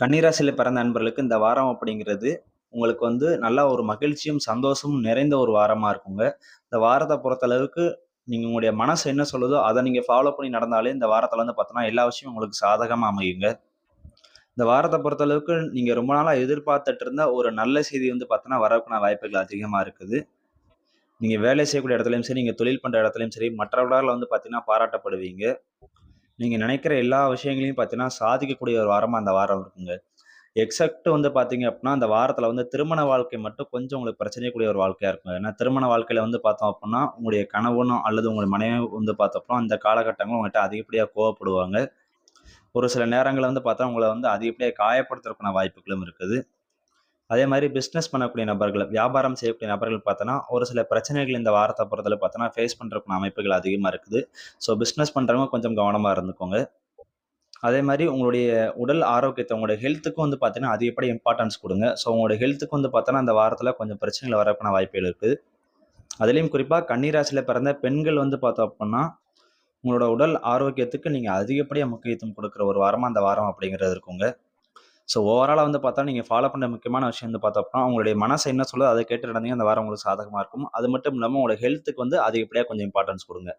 கன்னிராசியில பிறந்த நண்பர்களுக்கு இந்த வாரம் அப்படிங்கிறது உங்களுக்கு வந்து நல்லா ஒரு மகிழ்ச்சியும், சந்தோஷமும் நிறைந்த ஒரு வாரமா இருக்குங்க. இந்த வாரத்த பொறுத்தளவுக்கு நீங்க உங்களுடைய மனசு என்ன சொல்லுதோ, அத நீங்க ஃபாலோ பண்ணி நடந்தாலே இந்த வாரத்துல வந்து பார்த்தோன்னா, எல்லா விஷயமும் உங்களுக்கு சாதகமா அமையுங்க. இந்த வாரத்த பொறுத்தளவுக்கு நீங்க ரொம்ப நாளா எதிர்பார்த்துட்டு இருந்த ஒரு நல்ல செய்தி வந்து பார்த்தோன்னா, வரதுக்கான வாய்ப்புகள் அதிகமா இருக்குது. நீங்க வேலை செய்யக்கூடிய இடத்துலயும் சரி, நீங்க தொழில் பண்ற இடத்துலயும் சரி, மற்றவர்களால வந்து பார்த்தீங்கன்னா பாராட்டப்படுவீங்க. நீங்க நினைக்கிற எல்லா விஷயங்களையும் பார்த்தீங்கன்னா, சாதிக்கக்கூடிய ஒரு வாரமா அந்த வாரம் இருக்குங்க. எக்ஸெப்ட் வந்து பார்த்தீங்க அப்டின்னா, அந்த வாரத்தில வந்து திருமண வாழ்க்கை மட்டும் கொஞ்சம் உங்களுக்கு பிரச்சனைக்குரிய ஒரு வாழ்க்கையா இருக்கும். ஏன்னா, திருமண வாழ்க்கையில வந்து பார்த்தோம் அப்புட்ன்னா, உங்களுடைய கணவனோ அல்லது உங்க மனைவியோ வந்து பார்த்தப்போ, அந்த காலகட்டங்கள்ல உங்கள்ட்ட அதிகப்படியா கோவப்படுவாங்க. ஒரு சில நேரங்கள்ல வந்து பார்த்தா, உங்கள வந்து அதிகப்படியா காயப்படுத்துறதுக்கான வாய்ப்புகளும் இருக்குது. அதே மாரி பிசினஸ் பண்ணக்கூடிய நபர்கள், வியாபாரம் செய்யக்கூடிய நபர்கள் பார்த்தோன்னா, ஒரு சில பிரச்சனைகள் இந்த வாரத்த பொறுத்தளவு பார்த்தோன்னா, ஃபேஸ் பண்றதுக்கான அமைப்புகள் அதிகமா இருக்குது. ஸோ பிசினஸ் பண்றவங்க கொஞ்சம் கவனமா இருந்துக்கோங்க. அதே மாரி உங்களுடைய உடல் ஆரோக்கியத்த உங்களுடைய ஹெல்த்துக்கும் வந்து பார்த்தீங்கன்னா, அதிகப்படி இம்பார்ட்டன்ஸ் குடுங்க. ஸோ உங்களுடைய ஹெல்த்துக்கு வந்து பார்த்தோன்னா, அந்த வாரத்தில கொஞ்சம் பிரச்சனைகள் வரக்கான வாய்ப்புகள் இருக்கு. அதிலயும் குறிப்பா கன்னி ராசியில பிறந்த பெண்கள் வந்து பார்த்தோம் அப்புட்ன்னா, உங்களோட உடல் ஆரோக்கியத்துக்கு நீங்க அதிகப்படியா முக்கியத்துவம் குடுக்குற ஒரு வாரமா அந்த வாரம் அப்படிங்கிறது இருக்குங்க. ஸோ ஓவராலா வந்து பார்த்தா, நீங்க ஃபாலோ பண்ற முக்கியமான விஷயம் வந்து பார்த்தோம் அப்புட்ன்னா, உங்களுடைய மனசு என்ன சொல்லுதோ அத கேட்டு நடந்தீங்கன்னா, அந்த வாரம் உங்களுக்கு சாதகமா இருக்கும். அது மட்டும் இல்லாம உங்களோட ஹெல்த்துக்கு வந்து அதிகப்படியா கொஞ்சம் இம்பார்ட்டன்ஸ் குடுங்க.